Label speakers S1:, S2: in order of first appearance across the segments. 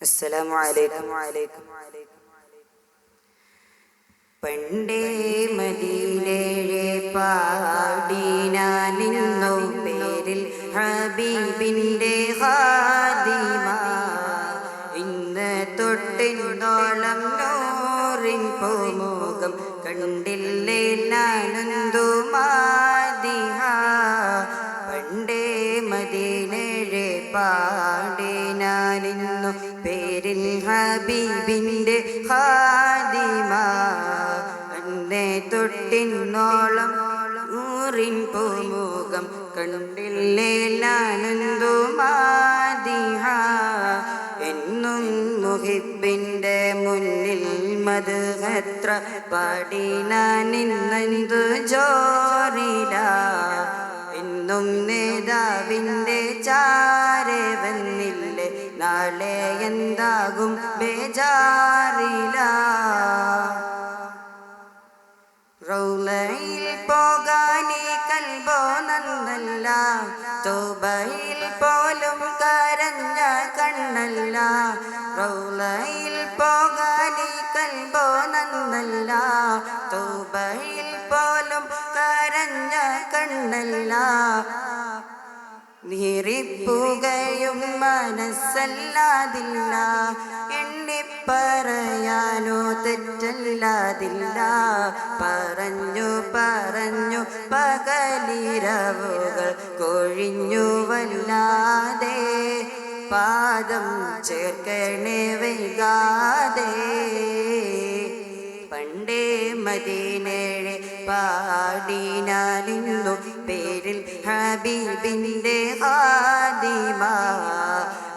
S1: അസ്സലാമു അലൈക്കും. പണ്ടേ മദീനയെ പാടിനാനിന്നു പേരിൽ ഹബീബിൻ്റെ ഖാദിമ. ഇന്ന് തൊട്ടിന്നോളം നൂറിൻ പൂമുഖം കണ്ടില്ലേ നാനന്ദു മാദിഹ. പണ്ടേ മദീനയെ പാടിനാനിന്നു പേരിൽ ഹബീബിൻ്റെ ഖാദിമ. അന്നേ തൊട്ടിന്നോളം നൂറിൻ പൂമുഖം കണ്ടില്ലേ നാനന്ദു മാദിഹ. എന്നും മുഹിബിൻ്റെ മുന്നിൽ മദ്ഹത്ര പാടിനാനിന്നു ജോറില. എന്നും നേതാവിൻ്റെ ചാരെ വന്നില്ലേ നാളെ എന്താകും ബേജാറില. റൗളയിൽ പോകാനീ കൽബോ നന്നല്ല, തൗബയിൽ പോലും കരഞ്ഞ കണ്ണല്ല. റൗളയിൽ പോകാനീ കൽബോ നന്നല്ല, തൗബയിൽ പോലും കരഞ്ഞ കണ്ണല്ല. നീറിപ്പുകയും മനസ്സല്ലാതില്ല, എണ്ണിപ്പറയാനോ തെറ്റല്ലാതില്ല. പറഞ്ഞു പറഞ്ഞു പകലിരവുകൾ കൊഴിഞ്ഞു വല്ലാതെ, പാദം ചേർക്കണേ വൈകാതെ. പണ്ടേ മദീനയെ പാടിനാനിന്നു പേരിൽ ഹബീബിൻ്റെ ഖാദിമ.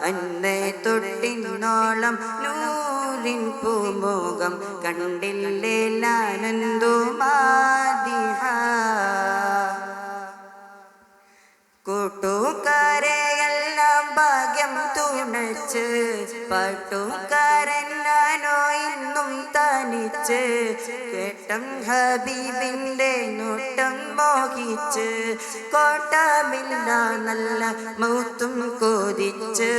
S1: അന്നേ തൊട്ടിന്നോളം നൂറിൻ പൂമുഖം കണ്ടില്ലേ നാനന്ദു മാദിഹ. കൂട്ടുകാരെയെല്ലാം ഭാഗ്യം തുണച്ച്, പാട്ടുകാരൻ ഞാനോ ഇന്നും തനിച്ച്. കേട്ടം ഹബീബിൻ്റെ നോട്ടം മോഹിച്ച്, കോട്ടമില്ല നല്ല മൗത്തും കൊതിച്ച്.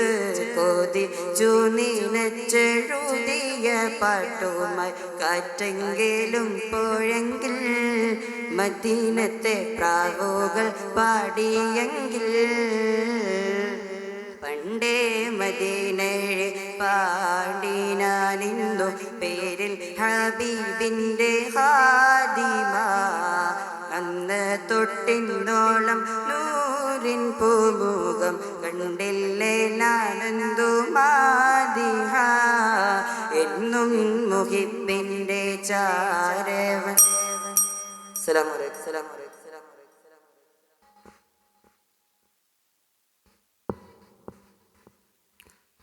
S1: കൊതിച്ചു നീനച്ചെഴുതിയ പാട്ടുമായി കാറ്റെങ്കിലും പോയെങ്കിൽ, മദീനത്തെ പ്രാവുകൾ പാടിയെങ്കിൽ. പണ്ടേ മദീനയെ പാടിനാനിന്നു പേരിൽ ഹബീബിൻ്റെ ഖാദിമ. അന്ന് തൊട്ടിന്നോളം നൂറിൻ പൂമുഖം കണ്ടില്ലേ നാനന്ദു മാദിഹ. എന്നും മുഹിബിൻ്റെ ചാരവൻ.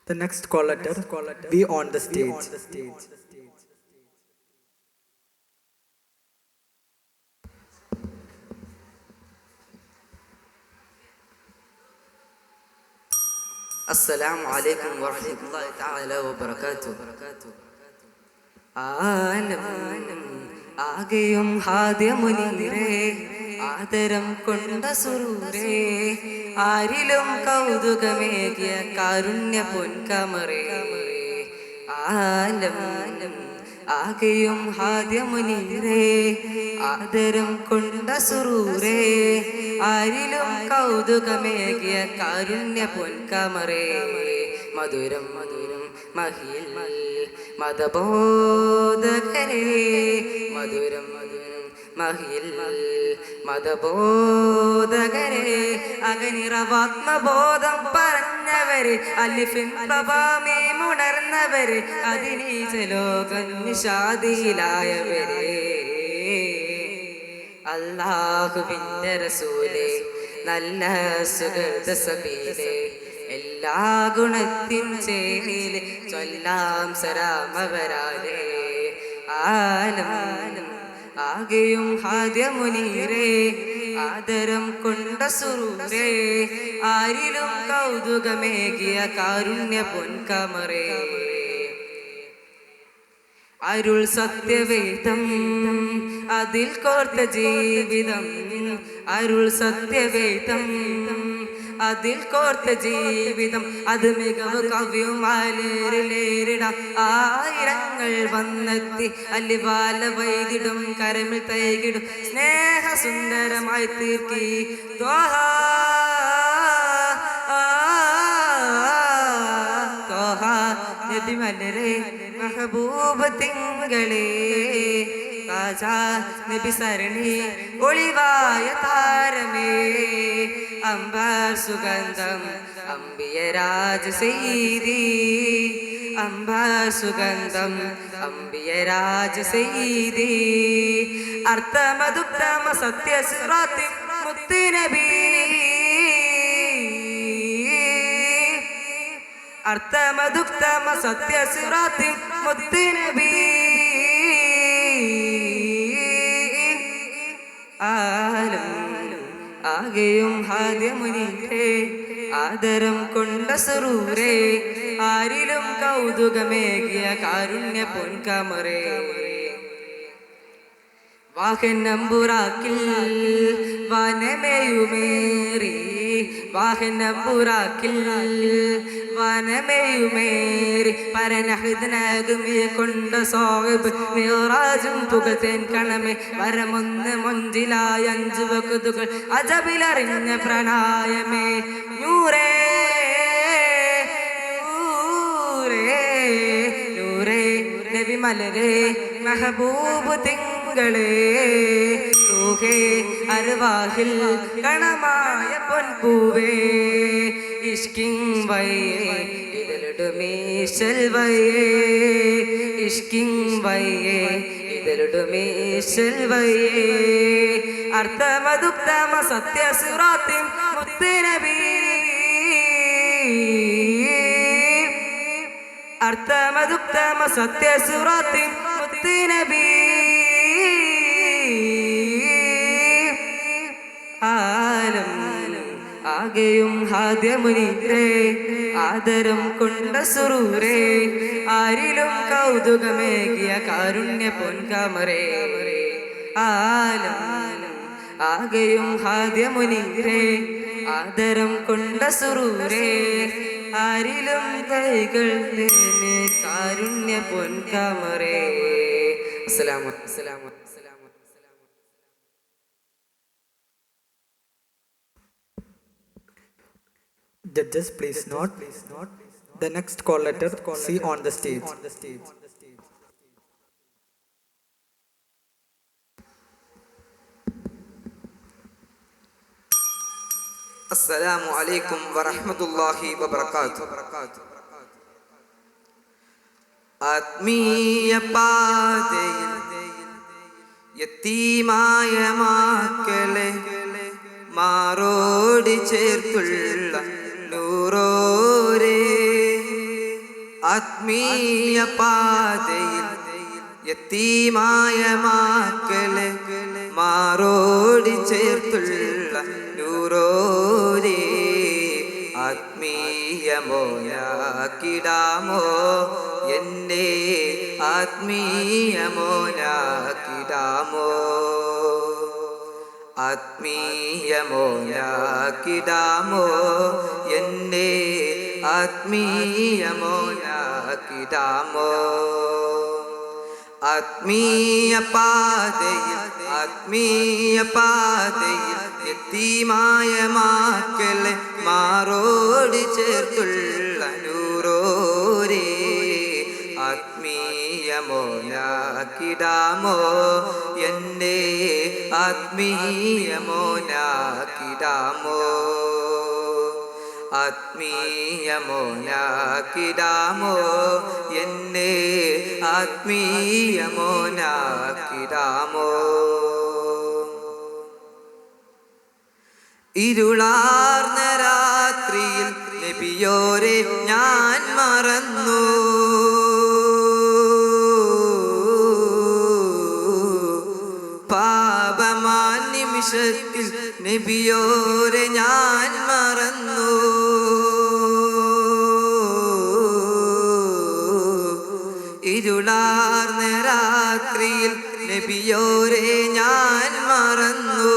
S2: The next caller be on the stage.
S1: അസ്സലാമു അലൈക്കും വറഹ്മത്തുള്ളാഹി തആല വബറകാതുഹു. ആലം ആകെയും ഹാദ്യമുനിരേ, ആദരം കൊണ്ട സുറൂരേ. ആരിലും കൗതുകമേകിയ കാരുണ്യ പൊൻകമറേ. ആലം ആകെയും ഹാദ്യമുനിരേ, ആദരം കൊണ്ട സുറൂരേ. ആരിലും കൗതുകമേകിയ കാരുണ്യ പൊൻകമറേ. മധുരം മധുരം മഹിൽ മതബോധകരേ. മധുരം മധുരം മഹിൽ മതബോധകരേ. അകനിറവാത്മബോധം പറഞ്ഞവര്, അലിഫിൻ പ്രഭാമീമുണർന്നവര്, അതിനീച ലോകം നിഷാദിയിലായവര്. അല്ലാഹുവിൻ്റെ റസൂലേ, നല്ല സുഹൃത സബീലേ. എല്ലാ ഗുണത്തിൻ ചേരില് ചൊല്ലാം സലാമവരാലേ. ആലം ആകെയും ഹാദ്യമുനീരേ, ആദരം കൊണ്ട സുറൂരേ. ആരിലും കൗതുകമേകിയ കാരുണ്യ പൊൻകമറേ. അരുൾ സത്യവേദം അതിൽ കോർത്ത ജീവിതം. അരുൾ സത്യവേദം അതിൽ കോർത്ത ജീവിതം അത് മികവ് കവ്യമാലേറിടാം ആയിരങ്ങൾ വന്നെത്തി അല്ലിവാല വൈദിടും കരമിൽ തൈകിടും സ്നേഹ സുന്ദരമായി തീർക്കി ത്വഹ നബി മലരെ മെഹബൂബ് തിങ്കളേ കാജാ നബി സരണി ഒളിവായ താരമേ അംബർ സുഗന്ധം അംബിയരാജ സയ്യിദി അംബർ സുഗന്ധം അംബിയരാജ സയ്യിദി അർത്ഥമദുക്തമ സത്യസിറാത്തി മുത്തുനബി അർത്ഥമദുക്തമ സത്യസിറാത്തി മുത്തുനബി ആലം ആകെയും ഹാദ്യമുനിരേ ആദരം കൊണ്ട സുറൂരേ ആരിലും കൗതുകമേകിയ കാരുണ്യ പൊൻകമറേ വാഹനമ്പുറാക്കിൽ വനമേയുമേറി വാഹനമ്പുറാക്കിൽ വനമേയുമേറി പരനഹിതനാകുമേ കൊണ്ട സാഹിബ് മിറാജും പുകത്തേൻ കണമേ വരമൊന്ന് മൊഞ്ചിലായ 5 വകുതുകൾ അജബിലറിഞ്ഞ പ്രണായമേ നൂറേ നൂറേ നൂറേ നബി മലരേ മെഹബൂബ് തിങ്കളേ റൂഹേ അർവാഹിൽ കണമായ പൊൻപൂവേ ഇഷ്കിങ് വയ്യേ ഇതിലുടുമീശൽ വയ്യേ ഇഷ്കിങ് വയ്യേ ഇതിലുടുമീശൽ വയ്യേ അർത്ഥമദുക്തമ സത്യസുറാത്തി മുത്തുനബി അർത്ഥമദുക്തമ സത്യസുറാത്തി മുത്തുനബി ആലം ആകെയും ഹാദ്യമുനിരേ ആദരം കൊണ്ട സുറൂരേ ആരിലും കൗതുകമേകിയ കാരുണ്യ പൊൻകമറേ ആലം ആകെയും ഹാദ്യമുനിരേ ആദരം കൊണ്ട സുറൂരേ ആരിലും കൈകൾ കാരുണ്യ പൊൻകമറേ. അസ്സലാമു അസ്സലാമു
S2: Judges, please note. The next call letter, C on the stage.
S3: Assalamu alaikum wa rahmatullahi wa barakatuh. ആത്മീയ പാതയിൽ യതീമായ മക്കളെ മാറോടി ചേർത്തുള്ള നൂറോരേ. ആത്മീയ പാതയിൽ യതീമായ മക്കളെ മാറോടി ചേർത്തുള്ള നൂറോരേ. ആത്മീയ മോനാക്കിടാമോ എന്നെ, ആത്മീയ മോനാക്കിടാമോ, ആത്മീയ മോനാക്കിടാമോ എന്നെ, ആത്മീയ മോനാക്കിടാമോ. ആത്മീയ പാതയിൽ ആത്മീയ പാതയിൽ യതീമായ മക്കളെ മാറോടി ചേർത്തുള്ള നൂറോരേ. ആത്മീയ മോനാക്കിടാമോ എന്നെ, ആത്മീയ മോനാക്കിടാമോ, ആത്മീയ മോനാക്കിടാമോ എന്നെ, ആത്മീയ മോനാക്കിടാമോ. ഇരുളാർന്ന രാത്രിയിൽ നബിയോരെ ഞാൻ മറന്നു, പാപമാൻ നിമിഷത്തിൽ നബിയോരെ ഞാൻ മറന്നു. ഇരുളാർന്ന രാത്രിയിൽ നബിയോരെ ഞാൻ മറന്നു.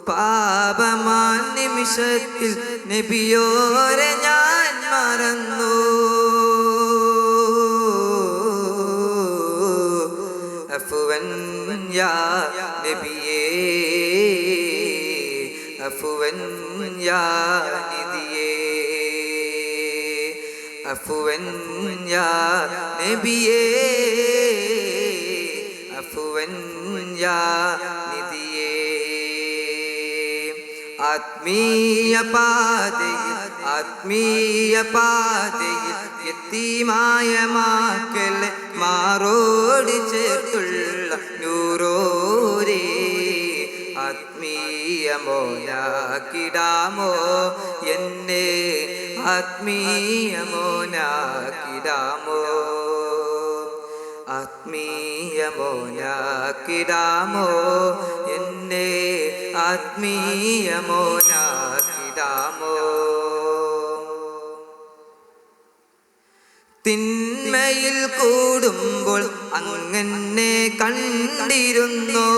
S3: പാപമാൻ നിമിഷത്തിൽ നബിയോരെ ഞാൻ മറന്നു. അഫ്വൻ യാ നബിയേ, അഫ്വൻ യാ നിധിയേ, അഫ്വൻ യാ നബിയേ, അഫ്വൻ യാ നിധിയേ. ആത്മീയ പാതയിൽ ആത്മീയ പാതയിൽ യതീമായ മക്കളെ മാറോട് ചേർത്തുള്ള നൂറോരേ. ആത്മീയ മോനാക്കിടാമോ എന്നെ, ആത്മീയ മോനാക്കിടാമോ, ആത്മീയ മോനാക്കിടാമോ എന്നെ, ആത്മീയ മോനാക്കിടാമോ. തിന്മയിൽ കൂടുമ്പോൾ അങ്ങനെ കണ്ടിരുന്നോ,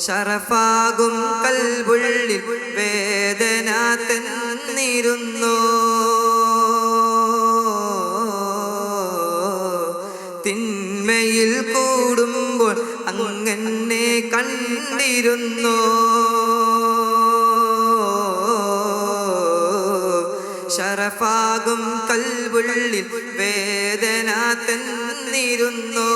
S3: ശറഫാകും കൽബുള്ളിൽ വേദന തന്നിരുന്നോ. തിന്മയിൽ കൂടുമ്പോൾ അങ്ങനെ കണ്ടിരുന്നോ, ശറഫാകും കൽബുള്ളിൽ വേദന തന്നിരുന്നോ.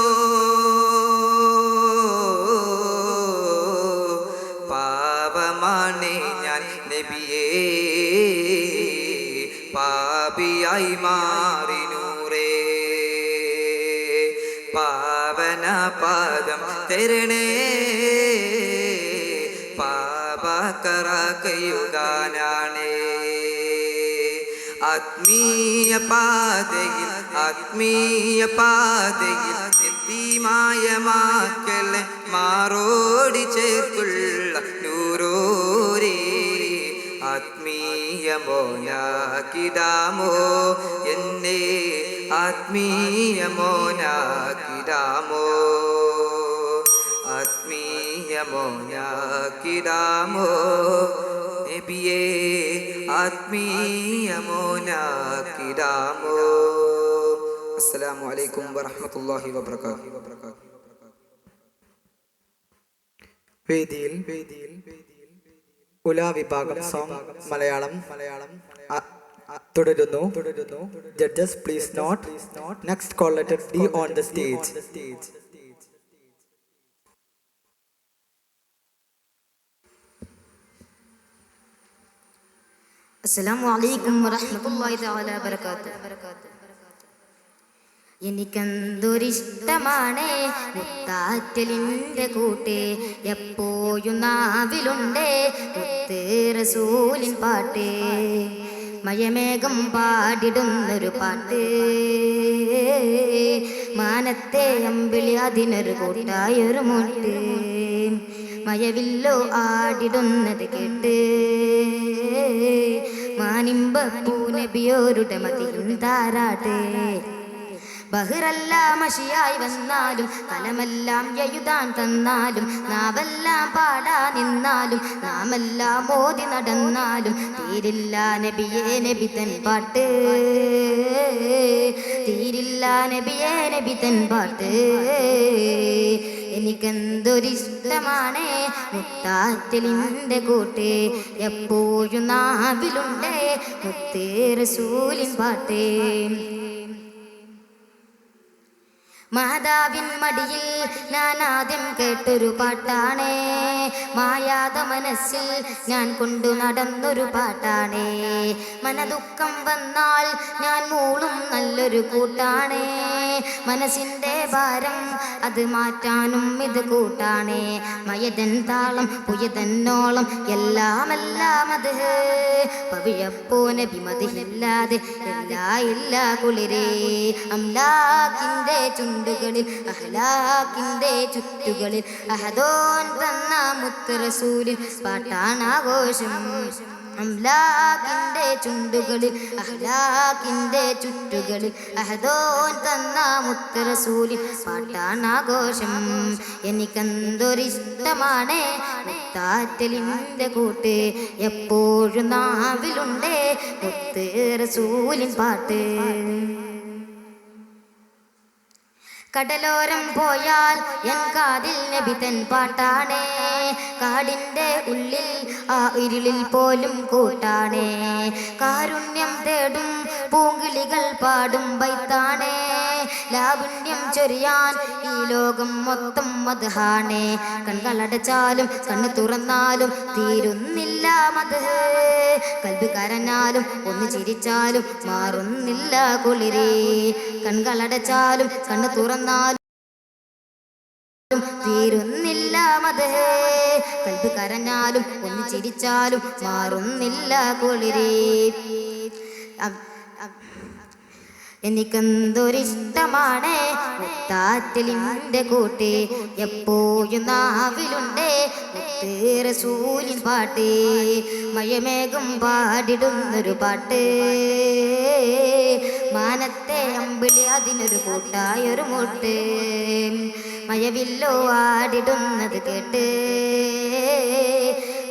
S3: പാപമാണേ ഞാൻ നബിയേ, പാപിയായി മാറി നൂറേ. പാവന പാദം തരണേ, പാപകറ കയ്യുകാനാണേ. ആത്മീയ പാതയിൽ ആത്മീയ പാതയിൽ യതീമായ മക്കളെ മാറോടി ചേർത്തുള്ള നൂറോരേ. ആത്മീയ മോനാക്കിടാമോ എന്നെ, ആത്മീയ മോനാക്കിടാമോ, ആത്മീയ മോനാക്കിടാമോ നബിയേ, ആത്മീയ മോനാക്കിടാമോ. അസ്സലാമു അലൈക്കും വറഹ്മത്തുള്ളാഹി വബറകാതുഹു.
S2: വേദിയിൽ ഉലാ വിഭാഗം സോങ് മലയാളം തുടരുന്നു. Judges please note. Next call letter D on the stage.
S4: അസ്സലാമു അലൈക്കും വറഹ്മത്തുള്ളാഹി തആല വബറകാതുഹു. എനിക്കെന്തൊരിഷ്ടമാണേ മുത്താറ്റലിൻ്റെ കൂട്ടേ, എപ്പോഴും നാവിലുണ്ടേ മുത്ത് റസൂലിൻ പാട്ടേ. മയമേഘം പാടിടുന്നൊരു പാട്ട്, മാനത്തെ അമ്പിളി അതിനൊരു കൂട്ടായൊരു മുട്ട്. മയവില്ലോ ആടിടുന്നത് കേട്ട്, മാനിമ്പ പൂനബിയോരുടെ മതിയും താരാട്ടേ. ബഹ്റെല്ലാം മഷിയായി വന്നാലും കലമെല്ലാം എഴുതാൻ തന്നാലും നാവെല്ലാം പാടാ നിന്നാലും നാമെല്ലാം മോദി നടന്നാലും തീരില്ല നബിയേ നബി തൻ പാട്ട്, തീരില്ല നബിയേ നബി തൻ പാട്ട്. എനിക്കെന്തൊരിഷ്ടമാണേ മുത്താറ്റലിൻ്റെ കൂട്ടേ, എപ്പോഴും നാവിലുണ്ടേ മുത്ത് റസൂലിൻ പാട്ടേ. മാതാവിൻ മടിയിൽ ഞാൻ ആദ്യം കേട്ടൊരു പാട്ടാണേ, മായാത മനസ്സിൽ ഞാൻ കൊണ്ടു നടന്നൊരു പാട്ടാണേ. മനദുഃഖം വന്നാൽ ഞാൻ മൂളും നല്ലൊരു കൂട്ടാണേ, മനസ്സിൻ്റെ ഭാരം അത് മാറ്റാനും ഇത് കൂട്ടാണേ. മയതൻ താളം പുയതന്നോളം എല്ലാം അത് പവിഴപ്പോ നബി മതിയില്ലാതെ എല്ലാ കുളിരേ. അംലാക്കിൻ്റെ ചുണ്ട് ചുണ്ടുകളിൽ അഹ്ലാക്കിന്റെ ചുറ്റുകളിൽ അഹദോൻ തന്ന മുത്ത് റസൂലിൻ പാട്ടാണാഘോഷം അംലാക്കിന്റെ ചുണ്ടുകളിൽ അഹ്ലാക്കിന്റെ ചുറ്റുകളിൽ അഹദോൻ തന്ന മുത്ത് റസൂലിൻ പാട്ടാണാഘോഷം എനിക്കെന്തൊരിഷ്ടമാണ് മുത്താറ്റലിൻ്റെ കൂട്ട് എപ്പോഴും നാവിലുണ്ട് മുത്ത് റസൂലിൻ പാട്ട് കടലോരം പോയാൽ എൻ കാതിൽ നബി തൻ പാട്ടാണേ കാടിൻ്റെ ഉള്ളിൽ ആ ഇരുളിൽ പോലും കൂട്ടാണേ കാരുണ്യം തേടും പൂങ്കിളികൾ പാടും ബൈത്താണേ ലാവണ്യം ചൊരിയാൻ ഈ ലോകം മൊത്തം മദ്ഹാണേ കൺകളടച്ചാലും കണ്ണ് തുറന്നാലും തീരുന്നില്ല മദ്ഹ് കൽബ് കരഞ്ഞാലും ഒന്ന് ചിരിച്ചാലും മാറുന്നില്ല കുളിരേ കൺകളടച്ചാലും കണ്ണ് തുറന്നാലും തീരുന്നില്ല മദ്ഹ് കൽബ് കരഞ്ഞാലും ഒന്ന് ചിരിച്ചാലും മാറുന്നില്ല കുളിരേ എനിക്കെന്തൊരിഷ്ടമാണ് മുത്താറ്റലിൻ്റെ കൂട്ട് എപ്പോഴും നാവിലുണ്ട് മുത്ത് റസൂലിൻ പാട്ട് മയമേഘം പാടിടുന്നൊരു പാട്ട് മാനത്തെ അമ്പിളി അതിനൊരു കൂട്ടായൊരു മുട്ട് മയവില്ലോ ആടിടുന്നത് കേട്ട്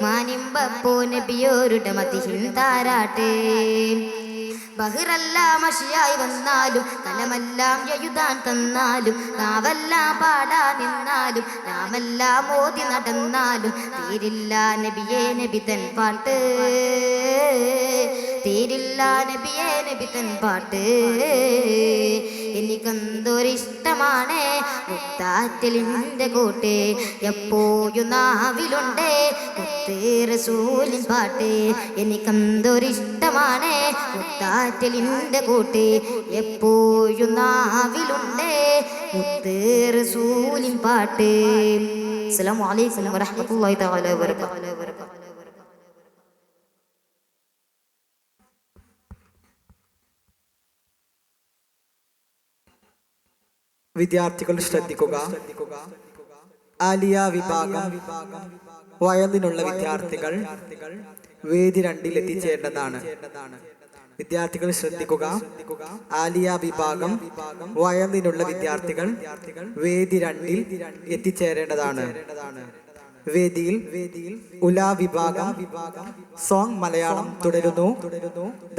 S4: മാനിമ്പപ്പോ നബിയോരുടെ മതിഹിൻ താരാട്ട് ബഹിറെല്ലാം മഷിയായി വന്നാലും കലമെല്ലാം എഴുതാൻ തന്നാലും നാവെല്ലാം പാടാ നിന്നാലും നാമെല്ലാം ഓതി നടന്നാലും തീരില്ല നബിയേ നബി തൻ പാട്ട് തീരില്ല നബിയേ നബി തൻ പാട്ട് എനിക്കെന്തൊരിഷ്ടമാണ് മുത്താറ്റലിൻ്റെ കൂട്ട് എപ്പോഴും നാവിലുണ്ട് മുത്ത് റസൂലിൻ പാട്ട് എനിക്കെന്തൊരിഷ്ടമാണ് മുത്താറ്റലിൻ്റെ കൂട്ട് എപ്പോഴും നാവിലുണ്ട് മുത്ത് റസൂലിൻ പാട്ട് അസ്സലാമു അലൈക്കും വറഹ്മത്തുള്ളാഹി തആല വബറകാതുഹു
S2: വിദ്യാർത്ഥികൾ ശ്രദ്ധിക്കുക. ആലിയ വിഭാഗം വയലിനുള്ള വിദ്യാർത്ഥികൾ വേദി 2 എത്തിച്ചേരേണ്ടതാണ്. വിദ്യാർത്ഥികൾ ശ്രദ്ധിക്കുക. ആലിയ വിഭാഗം വയലിനുള്ള വിദ്യാർത്ഥികൾ വേദി 2 എത്തിച്ചേരേണ്ടതാണ്. വേദിയിൽ ഉലാ വിഭാഗം സോങ് മലയാളം തുടരുന്നു.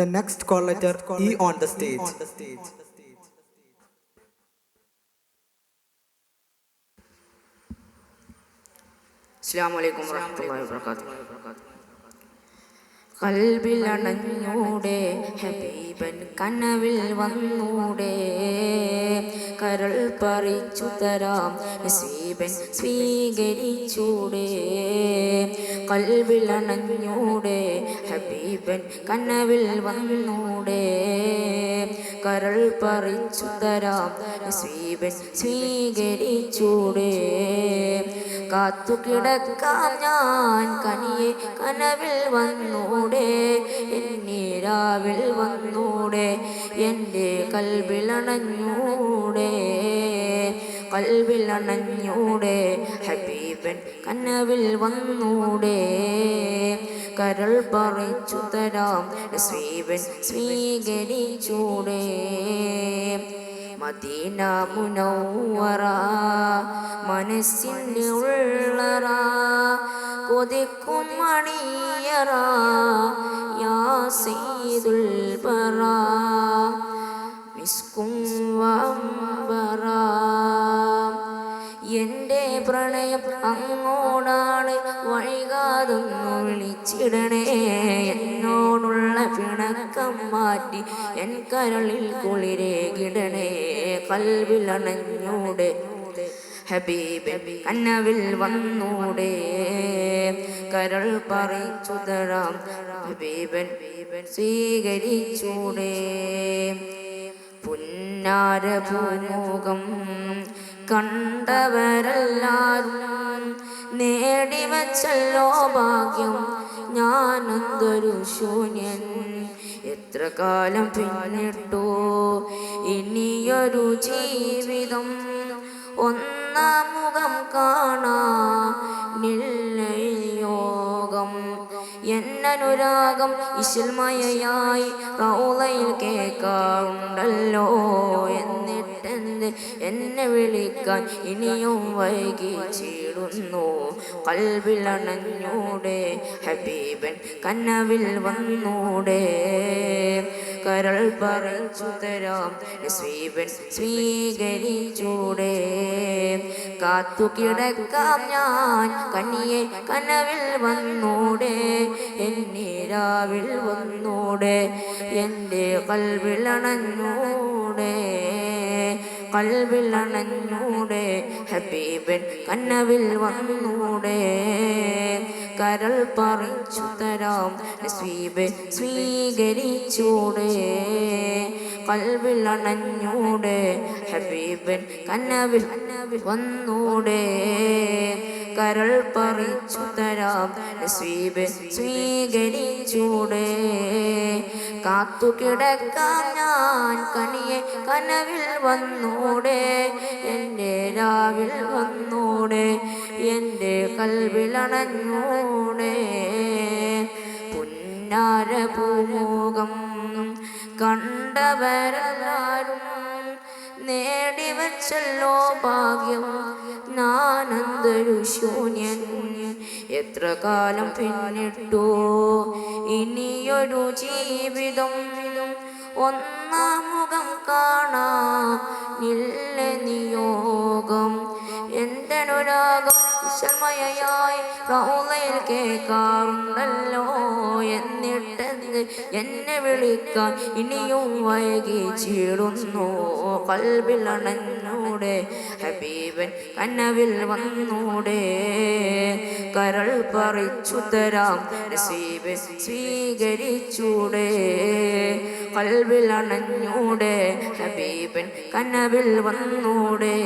S2: The next call letter E on the stage.
S1: അസ്സലാമു അലൈക്കും വറഹ്മത്തുള്ളാഹി വബറകാതുഹു. കൽബിൽ അണഞ്ഞൂടെ ഹബീബൻ കനവിൽ വന്നൂടെ കരൾ പറിച്ചു തരാം നസീബൻ സ്വീകരിച്ചൂടെ കൽബിൽ അണഞ്ഞൂടെ ഹബീബൻ കനവിൽ വന്നൂടെ കരൾ പറിച്ചു തരാം നസീബൻ സ്വീകരിച്ചൂടെ കാത്തു കിടക്കാം ഞാൻ കനിയെ കനവിൽ വന്നൂടെ എന്നീരാവിൽ വന്നൂടെ എൻ്റെ കൽബിലണഞ്ഞൂടെ കൽബിലണഞ്ഞൂടെ ഹബീബൻ കനവിൽ വന്നൂടെ കരൾ പറിച്ചു തരാം നസീബൻ സ്വീകരിച്ചൂടെ മദീന മുനവ്വറ മനസ്സിൻ്റെ ഉള്ളറ കൊതിക്കും മണിയറ യാ സയ്യിദുൽ ബറ മിസ്കും വംബറ എൻ്റെ പ്രണയം അങ്ങോടാണ് വൈകാതൊന്നു വിളിച്ചിടണേ എന്നോടുള്ള പിണക്കം മാറ്റി എൻ കരളിൽ കുളിരേകിടണേ കൽബിലണഞ്ഞൂടെ ഹബീബൻ കനവിൽ വന്നൂടെ കരൾ പറിച്ചു തരാം ഹബീബൻ സ്വീകരിച്ചൂടെ പുന്നാര ഭൂമുഖം കണ്ടവരെല്ലാരും നേടിവച്ചല്ലോ ഭാഗ്യം ഞാനെന്തൊരു ശൂന്യൻ എത്ര കാലം പിന്നിട്ടു ഇനിയൊരു ജീവിതം ഒന്നാം മുഖം കാണാനില്ലയോഗം എന്നനുരാഗം ഇശൽമയായി റൗളയിൽ കേൾക്കാറുണ്ടല്ലോ എന്നിട്ടെന്ത് എന്നെ വിളിക്കാൻ ഇനിയും വൈകിച്ചിടുന്നു കൽബിലണഞ്ഞൂടെ ഹബീബൻ കനവിൽ വന്നൂടെ കരൾ പറിച്ചു തരാം നസീബൻ സ്വീകരിച്ചൂടെ കാത്തു കിടക്കാം ഞാൻ കനിയെ കനവിൽ വന്നൂടെ എന്നീരാവിൽ വന്നൂടെ എൻ്റെ കൽബിലണഞ്ഞൂടെ കൽബിലണഞ്ഞൂടെ ഹബീബൻ കനവിൽ വന്നൂടെ കരൾ പറിച്ചു തരാം നസീബെ സ്വീകരിച്ചൂടെ കൽബിലണഞ്ഞൂടെ ഹബീബൻ കനവിൽ വന്നൂടെ കരൾ പറിച്ചു തരാം നസീബെ സ്വീകരിച്ചൂടെ കാത്തു കിടക്കാം ഞാൻ കനിയെ കനവിൽ വന്നൂടെ എൻ്റെ രാവിൽ വന്നൂടെ എൻ്റെ കൽബിലണഞ്ഞൂടെ പുന്നാര പൂമുഖം കണ്ടവരെല്ലാരും നേടിവച്ചല്ലോ ഭാഗ്യം ഞാനെന്തൊരു ശൂന്യൻ എത്ര കാലം പിന്നിട്ടു ഇനിയൊരു ജീവിതം ഒന്നാം മുഖം കാണാനില്ല നിയോഗം എന്റനുരാഗം വിഷമയായി റൗളയിൽ കേൾക്കാറുണ്ടല്ലോ എന്നിട്ടെന്ത് എന്നെ വിളിക്കാൻ ഇനിയും വൈകിച്ചിടുന്നു കൽബിലണഞ്ഞൂടെ ഹബീബൻ കനവിൽ വന്നൂടെ കരൾ പറിച്ചു തരാം നസീബ് സ്വീകരിച്ചൂടെ കൽബിലണഞ്ഞൂടെ ഹബീബൻ കനവിൽ വന്നൂടെ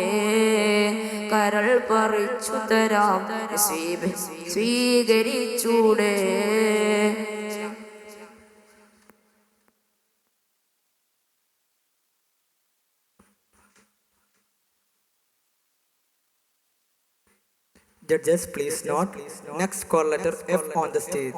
S1: കരൾ പറിച്ചു തരാം നസീബ് സ്വീകരിച്ചൂടെ
S2: Judges, please note. Next call letter F on the stage.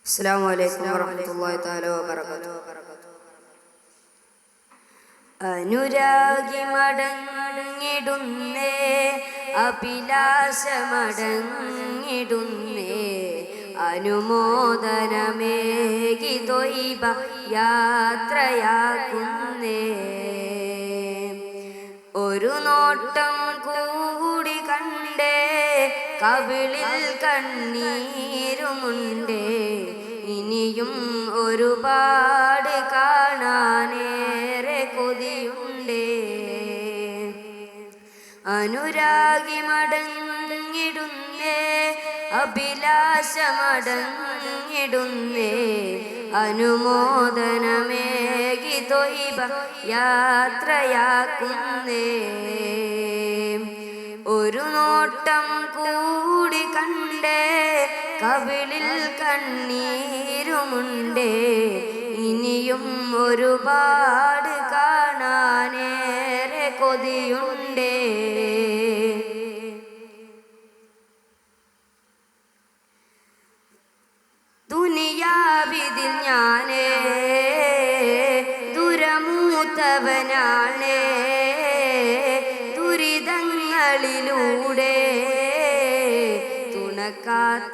S1: അസ്സലാമു അലൈക്കും വറഹ്മത്തുള്ളാഹി തആല വബറകാതുഹു. അനുരാഗി മടങ്ങിടുന്നേ അഭിലാഷമടങ്ങിടുന്നേ അനുമോദനമേകി തൊയ്ബ യാത്രയാക്കുന്നേ ഒരു നോട്ടം കൂടി കണ്ടേ കവിളിൽ കണ്ണീരുമുണ്ടേ ഇനിയും ഒരുപാട് കാണാനേറെ കൊതിയുണ്ടേ അനുരാഗി മടങ്ങിടുന്നേ അഭിലാഷമടങ്ങിടുന്നേ അനുമോദനമേകി തൊയ്ബ യാത്രയാക്കുന്നേ ഒരു നോട്ടം കൂടി കണ്ടേ കവിളിൽ കണ്ണീരുമുണ്ടേ ഇനിയും ഒരുപാട് കാണാനേറെ കൊതിയുണ്ടേ ദുനിയാവിതിൽ ഞാനേ ദുരമൂത്തവനാണേ ദുരിതങ്ങളിലൂടെ തുണക്കാത്തവനാണേ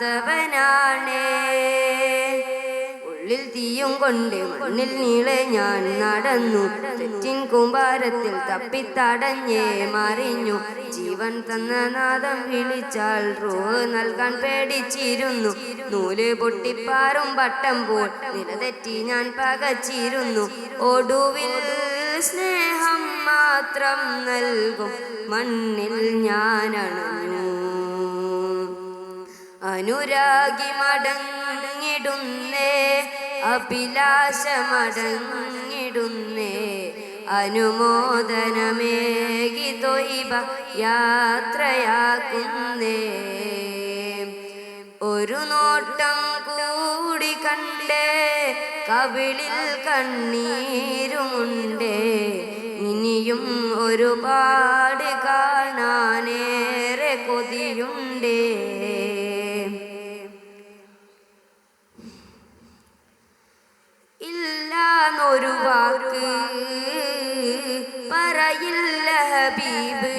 S1: ഉള്ളിൽ തീയും കൊണ്ട് മണ്ണിൽ നീളെ ഞാൻ നടന്നു തെറ്റിൻ കൂമ്പാരത്തിൽ തപ്പിത്തടഞ്ഞേ മറിഞ്ഞു ജീവൻ തന്ന നാദം വിളിച്ചാൽ റൂഹ് നൽകാൻ പേടിച്ചിരുന്നു നൂല് പൊട്ടിപ്പാറും പട്ടം പോൽ നിലതെറ്റി ഞാൻ പകച്ചിരുന്നു ഒടുവിൽ സ്നേഹം മാത്രം നൽകും മണ്ണിൽ ഞാൻ അണഞ്ഞു അനുരാഗി മടങ്ങിടുന്നേ അഭിലാഷമടങ്ങിടുന്നേ അനുമോദനമേകി തൊയ്ബ യാത്രയാക്കുന്നേ. ഒരു നോട്ടം കൂടി കണ്ടേ കവിളിൽ കണ്ണീരുമുണ്ടേ. ഇനിയും ഒരുപാട് കാണാനേറെ കൊതിയുണ്ടേ. ഇല്ലാന്നൊരു വാക്ക് പറയില്ല ഹബീബ്,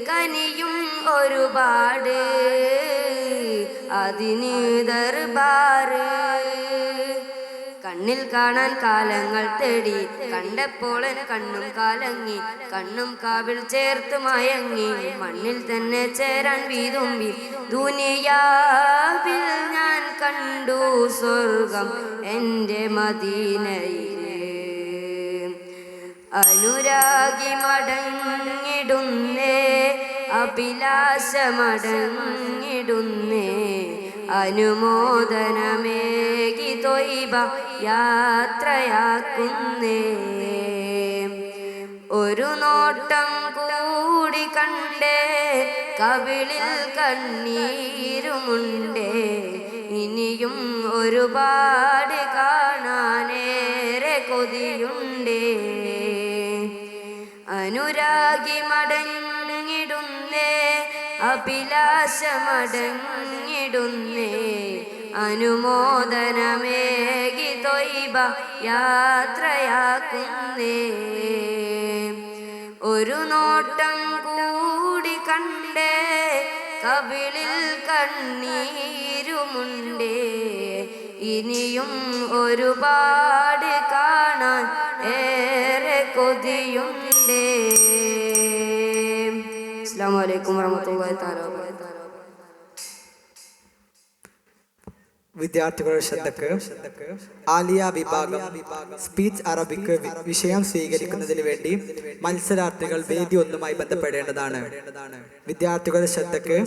S1: കനിയും ഒരുപാട് അതിന് ദർബാറ്. കണ്ണിൽ കാണാൻ കാലങ്ങൾ തേടി, കണ്ടപ്പോളൻ കണ്ണും കാലങ്ങി. കണ്ണും കാവിൽ ചേർത്ത് മയങ്ങി, മണ്ണിൽ തന്നെ ചേരാൻ വീതുമ്പി. ദുനിയാവിൽ ഞാൻ കണ്ടു സ്വർഗം എൻ്റെ മദീനയില്. അനുരാഗി മടങ്ങിടുന്നേ, അഭിലാഷമടങ്ങിടുന്നേ. അനുമോദനമേകി തൊയ്ബ യാത്രയാക്കുന്നേ. ഒരു നോട്ടം കൂടി കണ്ടേ കവിളിൽ കണ്ണീരുമുണ്ടേ. ഇനിയും ഒരുപാട് കാണാനേറെ കൊതിയുണ്ടേ. അനുരാഗി മടങ്ങിടുന്നേ, അഭിലാഷമടങ്ങിടുന്നേ. അനുമോദനമേകി തൊയ്ബ യാത്രയാക്കുന്നേ. ഒരു നോട്ടം കൂടി കണ്ടേ കവിളിൽ കണ്ണീരുമുണ്ടേ. ഇനിയും ഒരുപാട് കാണാൻ ഏറെ കൊതിയുണ്ടേ. അസ്സലാമു അലൈക്കും വറഹ്മത്തുള്ളാഹി തആല വബറകാതുഹു.
S2: വിദ്യാർത്ഥികളുടെ ശ്രദ്ധക്ക് ആലിയ വിഭാഗം സ്പീച്ച് അറബിക്ക് വിഷയം സ്വീകരിക്കുന്നതിന് വേണ്ടി മത്സരാർത്ഥികൾ വേദി ഒന്നുമായി ബന്ധപ്പെടേണ്ടതാണ്. വിദ്യാർത്ഥികളുടെ ശ്രദ്ധക്ക്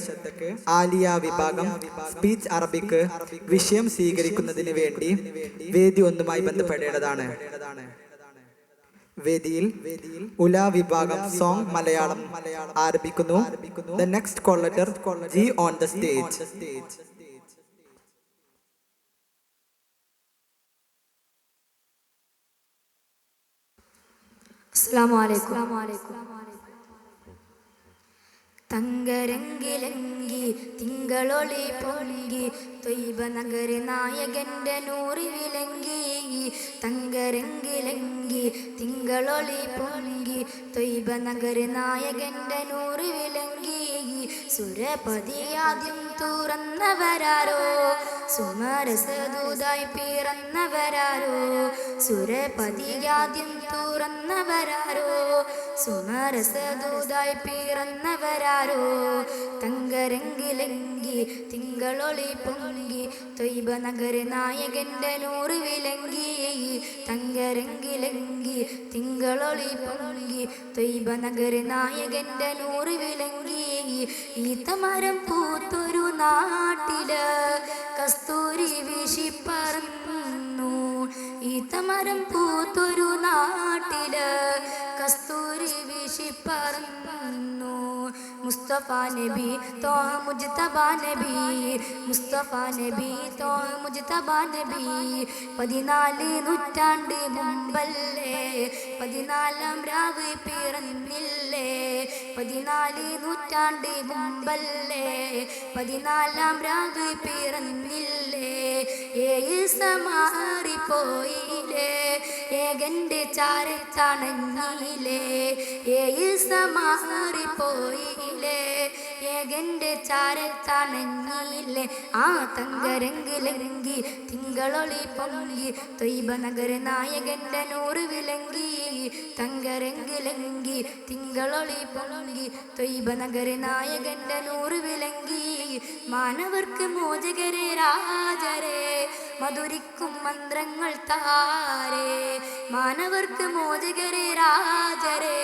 S2: ആലിയ വിഭാഗം സ്പീച്ച് അറബിക്ക് വിഷയം സ്വീകരിക്കുന്നതിന് വേണ്ടി വേദി ഒന്നുമായി ബന്ധപ്പെടേണ്ടതാണ്. വേദിയിൽ ഉല വിഭാഗം സോങ് മലയാളം ആരംഭിക്കുന്നു. The next call letter G on the stage.
S4: അസ്സലാമു അലൈക്കും. തങ്കരങ്കിലങ്കി തിങ്കളൊളി പൊങ്കി തൊയ്ബ നഗര നായകന്റെ നൂറി വിലങ്കി. തങ്കരങ്കിലങ്കി തിങ്കളൊളി പൊങ്കി തൊയ്ബ നഗര നായകന്റെ നൂറി വിലങ്കി. സുരപതിയാദ്യം തുറന്നവരാരോ, സുമരസദൂതായി പിറന്നവരാരോ. സുരപതിയാദ്യം തുറന്നവരാരോ, സുമരസദൂതായി പിറന്നവരാരോ. തങ്കരങ്കിലങ്കി തിങ്കളൊളി പൊങ്കി തൊയ്ബ നഗര നായകന്റെ നൂറ് വിലങ്കി. തങ്കരങ്കിലങ്കി തിങ്കളൊളി പൊങ്കി തൊയ്ബ നഗര നായകന്റെ നൂറ് വിലങ്കി. ഈത്തമരം പൂത്തൊരു നാട്ടില് കസ്തൂരി വീശിപ്പറന്നു. ഈത്തമരം പൂത്തൊരു നാട്ടില് കസ്തൂരി വീശിപ്പറന്നു. മുസ്തഫ നബി തോഹ മുജ്തബ നബി, മുസ്തഫ നബി തോഹ മുജ്തബ നബി. 14 നൂറ്റാണ്ട് മുമ്പല്ലേ 14 രാവ് പിറന്നില്ലേ. 14 നൂറ്റാണ്ട് മുമ്പല്ലേ 14 രാവ് പിറന്നില്ലേ. മാറിപ്പോയില്ലേ ഏകന്റെ ചാരത്തണഞ്ഞില്ലേ. മാറിപ്പോയില്ലേ ഏകന്റെ ചാരത്തണഞ്ഞില്ലേ. ആ തങ്കരങ്കിലങ്കി തിങ്കളൊളി പൊങ്കി തൊയ്ബ നഗര നായകന്റെ നൂറ് വിലങ്കി. തങ്കരങ്കിലങ്കി തിങ്കളൊളി പൊങ്കി തൊയ്ബ നഗര നായകന്റെ നൂറ് വിലങ്കി. മാനവർക്ക് മോചകരെ രാജരെ
S1: മധുരിക്കും മന്ത്രങ്ങൾ താരേ മാനവർക്ക് മോചകരെ രാജരേ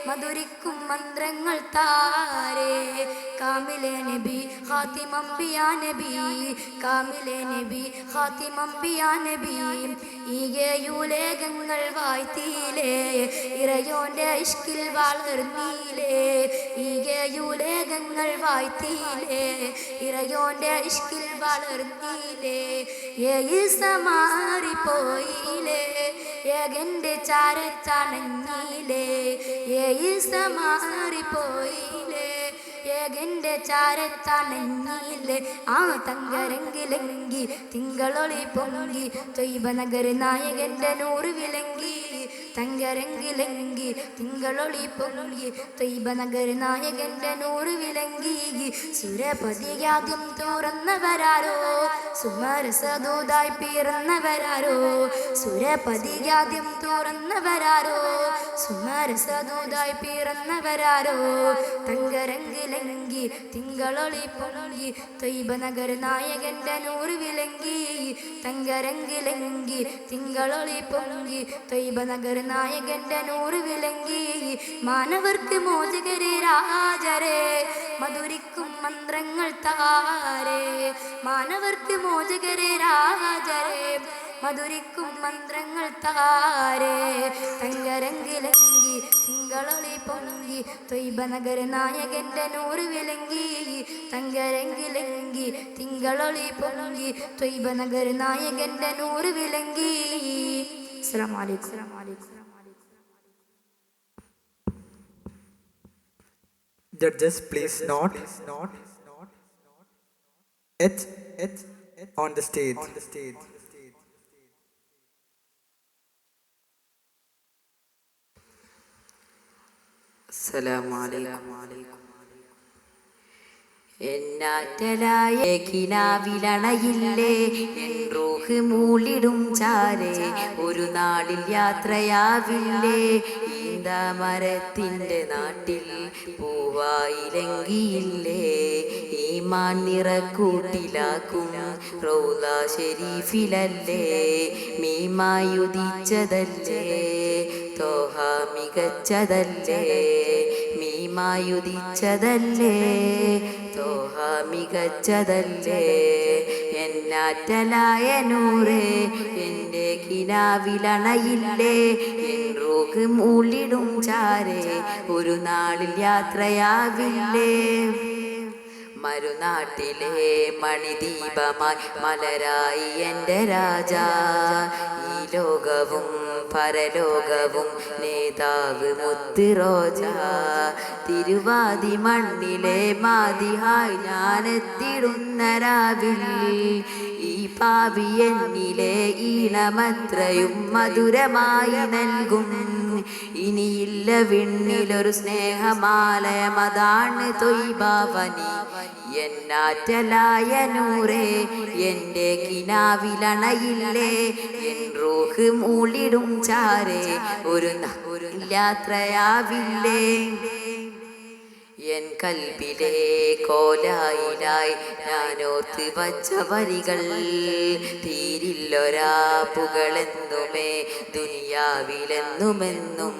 S1: മധുരിക്കും മന്ത്രങ്ങൾ താരേ കാമിലെ നബി ഖാതിമംബിയാ നബി കാമിലെ നബി ഖാതിമംബിയാ നബി ഈകയുലേഖങ്ങൾ വായ്ത്തീലേ ഇറയോന്റെ ഇഷ്കിൽ വളർന്നീലേ ഈകയുലേഖങ്ങൾ വായ്ത്തീലേ ഇറയോന്റെ ഇഷ്കിൽ വളർന്നീലേ മാറിപ്പോയിലേ ഏകന്റെ ചാരത്തണഞ്ഞിലേ മാറിപ്പോയിലേ ഏകന്റെ ചാരത്തണഞ്ഞില്ലേ ആ തങ്കരങ്കിലെങ്കി തിങ്കളൊളി പൊങ്കി തൊയ്ബ നഗര നായകന്റെ നൂറ് വിലങ്കി തങ്കരങ്കിലെങ്കി തിങ്കളൊളി പൊങ്കി തൊയ്ബ നഗര നായകന്റെ നൂറ് വിലങ്കി സുരപതിയാദ്യം തുറന്നവരാരോ സുമരസദൂതായി പിറന്നവരാരോ സുരപതിയാദ്യം തുറന്നവരാരോ സുമരസദൂതായി പിറന്നവരാരോ തങ്കരങ്കിലെങ്കി തിങ്കളൊളി പൊങ്കി തൊയ്ബ നഗര നായകന്റെ നൂറ് വിലങ്കി തങ്കരങ്കിലെങ്കി തിങ്കളൊളി പൊങ്കി തൊയ്ബ നഗര നായകന്റെ നൂറ് വിലങ്കി മാനവർക്ക് മോചകരെ രാജരേ മധുരിക്കും മന്ത്രങ്ങൾ താരേ മാനവർക്ക് മോചകരെ രാജരേ മധുരിക്കും മന്ത്രങ്ങൾ താരേ തങ്കരങ്കിലെങ്കി തിങ്കളൊളി പൊങ്കി തൊയ്ബ നഗര നായകന്റെ നൂറ് വിലങ്കി തങ്കരങ്കിലെങ്കി തിങ്കളൊളി പൊങ്കി തൊയ്ബ നഗര നായകന്റെ നൂറ് വിലങ്കി. അസ്സലാമു അലൈക്കും.
S2: Judges, please note H on the stage.
S3: അസ്സലാമു അലൈക്കും.
S1: എന്നാറ്റലായ കിനാവിലണയില്ലേ എൻ റൂഹ് മൂളിടും ചാരേ ഒരു നാളിൽ യാത്രയാവില്ലേ ഈന്താമരത്തിൻ്റെ നാട്ടിൽ പൂവായിലെങ്കിയില്ലേ ഈമാൻ നിറക്കൂട്ടിലാക്കും റൗള ഷരീഫിലല്ലേ മീമായുദിച്ചതല്ലേ തോഹ മികച്ചതല്ലേ മീമായുദിച്ചതല്ലേ തോഹ മികച്ചതല്ലേ എന്നാറ്റലായ നൂറേ എൻ്റെ കിനാവിലണയില്ലേ എൻ റൂഹ് മൂളിടും ചാരേ ഒരു നാളിൽ യാത്രയാവില്ലേ മരുനാട്ടിലെ മണിദീപമായി മലരായി എൻ്റെ രാജാ ഈ ലോകവും പരലോകവും നേതാവ് മുത്തുറോജ തിരുവാതി മണ്ണിലെ മാതിഹായി ഞാനെത്തിടുന്ന രാവിൽ ഈ പാവി എന്നിലെ ഈണമത്രയും മധുരമായി നൽകും ഇനിയില്ല വിണ്ണിലൊരു സ്നേഹമാലയം അതാണ് തൊയ്ബാവനി എന്നാറ്റലായ നൂറേ എൻ്റെ കിനാവിലണയില്ലേ എൻ റൂഹ് മൂളിടും ചാരേ ഒരു യാത്രയാവില്ലേ എൻ കൽബിലെ കോലായിലായി ഞാനോത്ത് വച്ച വരികൾ തീരില്ലൊരാ പുകളെന്നുമേ ദുനിയാവിലെന്നുമെന്നും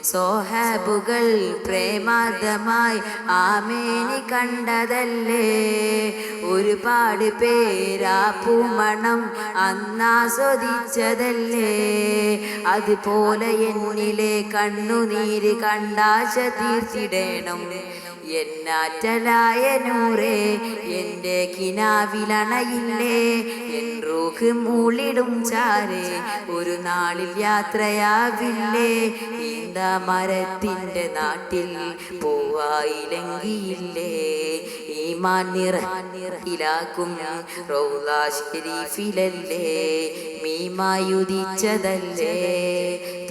S1: സോഹാബുകൾ പ്രേമാദമായി ആമേനി കണ്ടതല്ലേ ഒരുപാട് പേരാ പൂമണം അന്നാസ്വദിച്ചതല്ലേ അതുപോലെ എന്നിലെ കണ്ണുനീര് കണ്ടാശ തീർത്തിടണം എന്നാറ്റലായ നൂറേ എൻ്റെ കിനാവിലണയില്ലേ എൻ റൂഹ് മൂളിടും ചാരേ ഒരു നാളിൽ യാത്രയാവില്ലേ ഈന്താമരത്തിൻ്റെ നാട്ടിൽ പൂവായിലെങ്കിയില്ലേ ഈമാൻ നിറയിലാക്കും റൗള ഷരീഫിലല്ലേ മീമായുദിച്ചതല്ലേ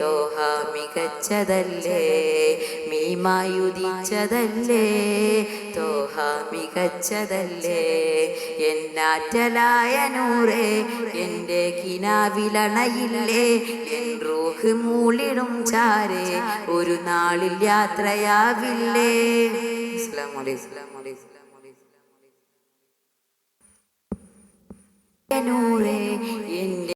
S1: തോഹ മികച്ചതല്ലേ മീമായുദിച്ചതല്ലേ തോഹ മികച്ചതല്ലേ എന്നാറ്റലായ നൂറേ എൻ്റെ കിനാവിലണയില്ലേ എൻ റൂഹ് മൂളിടും ചാരേ ഒരു നാളിൽ യാത്രയാവില്ലേ. അസ്സലാമു അലൈക്കും. നൂറേ എൻ്റെ